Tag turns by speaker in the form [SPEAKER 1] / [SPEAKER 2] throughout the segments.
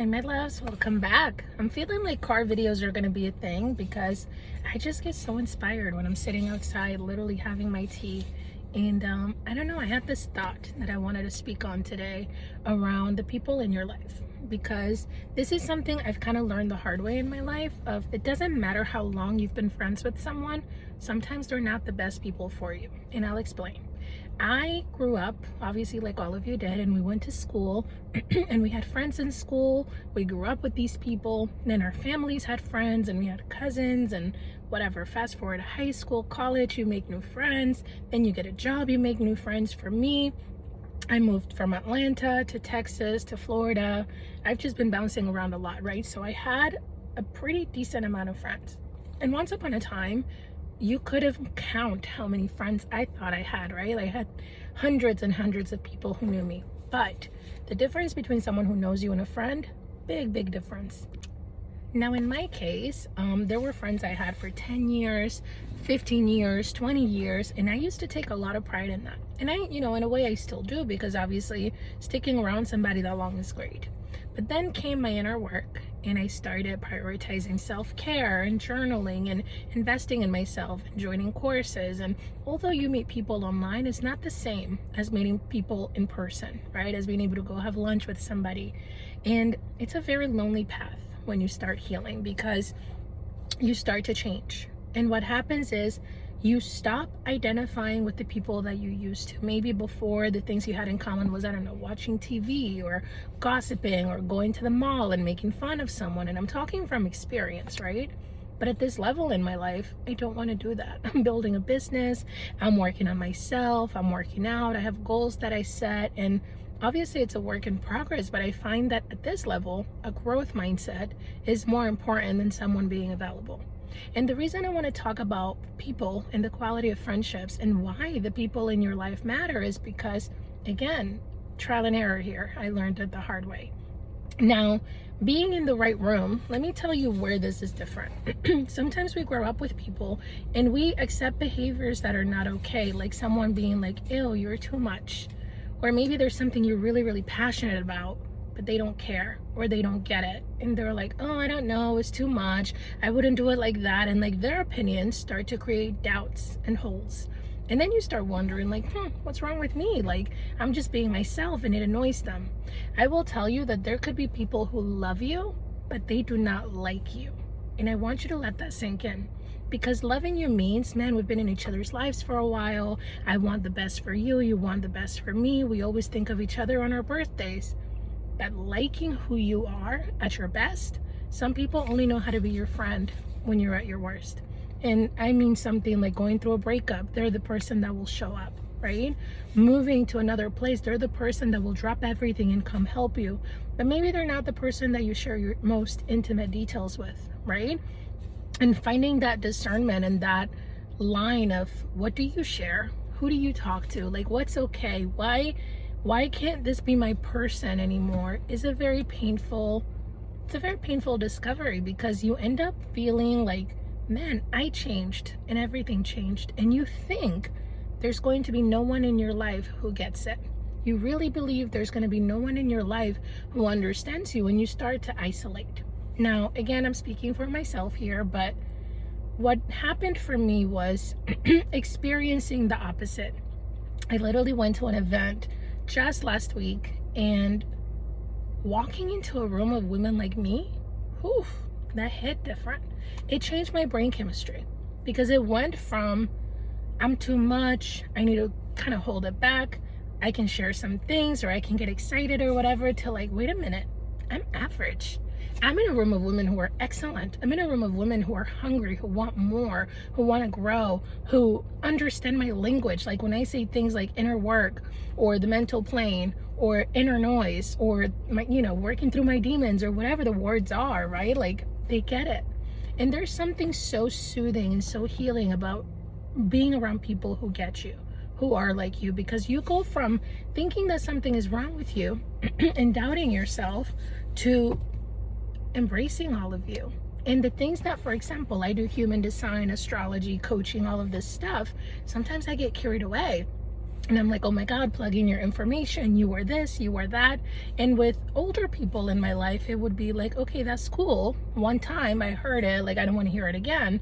[SPEAKER 1] Hi my loves, welcome back. I'm feeling like car videos are gonna be a thing because I just get so inspired when I'm sitting outside literally having my tea. And I don't know, I had this thought that I wanted to speak on today around the people in your life, because this is something I've kind of learned the hard way in my life. Of it doesn't matter how long you've been friends with someone, sometimes they're not the best people for you, and I'll explain. I grew up, obviously, like all of you did, and we went to school and we had friends in school. We grew up with these people, and then our families had friends and we had cousins and whatever. Fast forward to high school, college, you make new friends. Then you get a job, you make new friends. For me, I moved from Atlanta to Texas to Florida. I've just been bouncing around a lot, right? So I had a pretty decent amount of friends. And once upon a time, you could have count how many friends I thought I had, right? I had hundreds and hundreds of people who knew me. But the difference between someone who knows you and a friend, big difference. Now in my case, there were friends I had for 10 years, 15 years, 20 years, and I used to take a lot of pride in that. And I, in a way I still do, because obviously sticking around somebody that long is great. But then came my inner work, and I started prioritizing self-care and journaling and investing in myself and joining courses. And although you meet people online, it's not the same as meeting people in person, right? As being able to go have lunch with somebody. And it's a very lonely path when you start healing, because you start to change. And what happens is you stop identifying with the people that you used to. Maybe before, the things you had in common was, I don't know, watching TV or gossiping or going to the mall and making fun of someone. And I'm talking from experience, right? But at this level in my life, I don't want to do that. I'm building a business. I'm working on myself. I'm working out. I have goals that I set. And obviously it's a work in progress, but I find that at this level, a growth mindset is more important than someone being available. And the reason I want to talk about people and the quality of friendships and why the people in your life matter is because, again, trial and error here. I learned it the hard way. Now, being in the right room, let me tell you where this is different. Sometimes we grow up with people and we accept behaviors that are not okay, like someone being like, ew, you're too much. Or maybe there's something you're really passionate about, but they don't care or they don't get it. And they're like, oh, I don't know, it's too much. I wouldn't do it like that. And like their opinions start to create doubts and holes. And then you start wondering like, what's wrong with me? Like, I'm just being myself and it annoys them. I will tell you that there could be people who love you, but they do not like you. And I want you to let that sink in. Because loving you means, man, we've been in each other's lives for a while. I want the best for you. You want the best for me. We always think of each other on our birthdays. But liking who you are at your best, some people only know how to be your friend when you're at your worst. And I mean something like going through a breakup, they're the person that will show up, right? Moving to another place, they're the person that will drop everything and come help you. But maybe they're not the person that you share your most intimate details with, right? And finding that discernment and that line of what do you share? Who do you talk to? Like, what's okay? Why can't this be my person anymore is a very painful discovery, because you end up feeling like, man, I changed and everything changed. And you think there's going to be no one in your life who gets it. You really believe there's going to be no one in your life who understands you, and you start to isolate. Now, again, I'm speaking for myself here, but what happened for me was experiencing the opposite. I literally went to an event just last week, and walking into a room of women like me, whew, that hit different. It changed my brain chemistry, because it went from I'm too much, I need to kind of hold it back, I can share some things or I can get excited or whatever, to like, wait a minute, I'm average. I'm in a room of women who are excellent. I'm in a room of women who are hungry, who want more, who want to grow, who understand my language. Like when I say things like inner work or the mental plane or inner noise or my, working through my demons or whatever the words are, right? Like they get it. And there's something so soothing and so healing about being around people who get you, who are like you, because you go from thinking that something is wrong with you and doubting yourself to embracing all of you. And the things that, for example, I do human design, astrology, coaching, all of this stuff, sometimes I get carried away And I'm like, oh my God, plug in your information. You are this, you are that. And with older people in my life, it would be like, okay, that's cool. One time I heard it, like, I don't want to hear it again.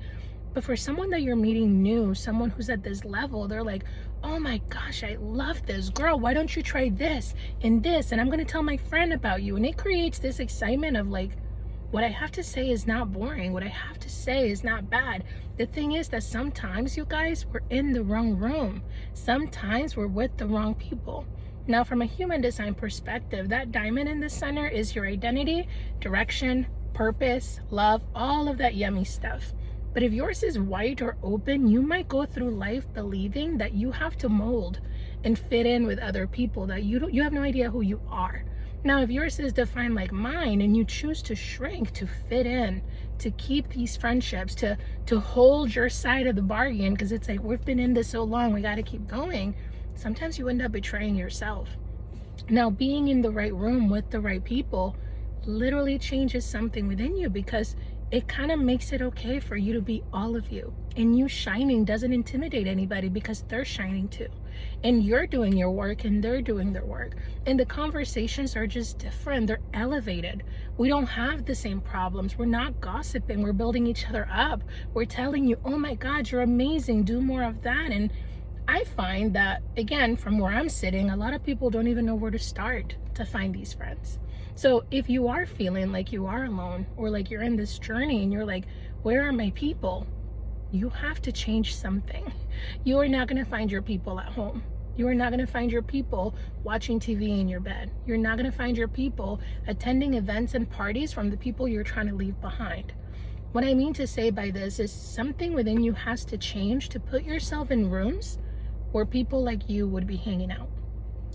[SPEAKER 1] But for someone that you're meeting new, someone who's at this level, they're like, oh my gosh, I love this. Girl, why don't you try this and this? And I'm going to tell my friend about you. And it creates this excitement of like, what I have to say is not boring. What I have to say is not bad. The thing is that sometimes, you guys, we're in the wrong room. Sometimes we're with the wrong people. Now, from a human design perspective, that diamond in the center is your identity, direction, purpose, love, all of that yummy stuff. But if yours is white or open, you might go through life believing that you have to mold and fit in with other people, that you have no idea who you are. Now, if yours is defined like mine and you choose to shrink to fit in, to keep these friendships, to hold your side of the bargain, because it's like, we've been in this so long, we got to keep going, sometimes you end up betraying yourself. Now, being in the right room with the right people literally changes something within you, because it kind of makes it okay for you to be all of you. And you shining doesn't intimidate anybody because they're shining too. And you're doing your work and they're doing their work. And the conversations are just different. They're elevated. We don't have the same problems. We're not gossiping. We're building each other up. We're telling you, oh my God, you're amazing. Do more of that. And I find that, again, from where I'm sitting, a lot of people don't even know where to start to find these friends. So if you are feeling like you are alone, or like you're in this journey and you're like, where are my people? You have to change something. You are not going to find your people at home. You are not going to find your people watching TV in your bed. You're not going to find your people attending events and parties from the people you're trying to leave behind. What I mean to say by this is something within you has to change to put yourself in rooms where people like you would be hanging out.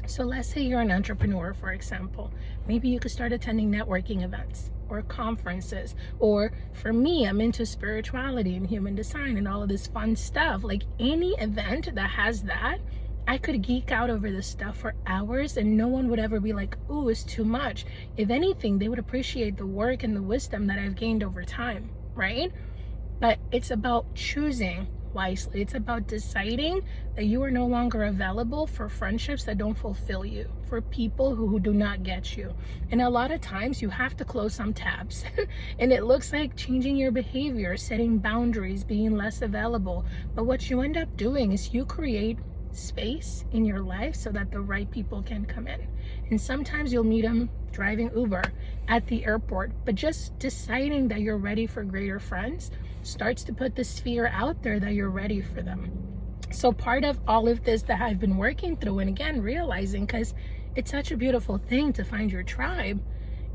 [SPEAKER 1] So let's say you're an entrepreneur, for example. Maybe you could start attending networking events or conferences. Or for me, I'm into spirituality and human design and all of this fun stuff. Like any event that has that, I could geek out over this stuff for hours and no one would ever be like, ooh, it's too much. If anything, they would appreciate the work and the wisdom that I've gained over time, right? But it's about choosing wisely. It's about deciding that you are no longer available for friendships that don't fulfill you, for people who do not get you. And a lot of times you have to close some tabs and it looks like changing your behavior, setting boundaries, being less available. But what you end up doing is you create space in your life so that the right people can come in. And sometimes you'll meet them driving Uber at the airport, but just deciding that you're ready for greater friends starts to put the sphere out there that you're ready for them. So part of all of this that I've been working through, and again realizing, because it's such a beautiful thing to find your tribe,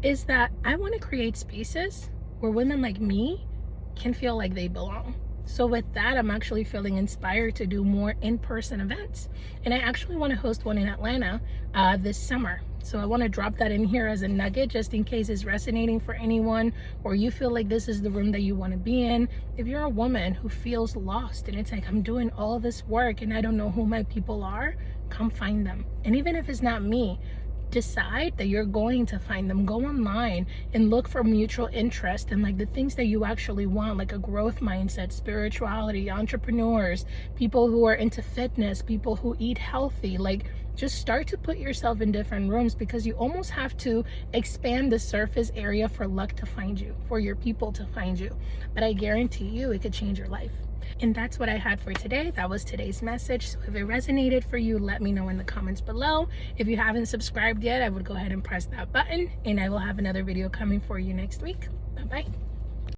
[SPEAKER 1] is that I want to create spaces where women like me can feel like they belong. So with that, I'm actually feeling inspired to do more in-person events. And I actually want to host one in Atlanta this summer. So I want to drop that in here as a nugget, just in case it's resonating for anyone, or you feel like this is the room that you want to be in. If you're a woman who feels lost and it's like, I'm doing all this work and I don't know who my people are, come find them. And even if it's not me, decide that you're going to find them. Go online and look for mutual interest and like the things that you actually want, like a growth mindset, spirituality, entrepreneurs, people who are into fitness, people who eat healthy. Like, just start to put yourself in different rooms, because you almost have to expand the surface area for luck to find you, for your people to find you. But I guarantee you it could change your life. And that's what I had for today. That was today's message. So if it resonated for you, let me know in the comments below. If you haven't subscribed yet, I would go ahead and press that button, and I will have another video coming for you next week. Bye-bye.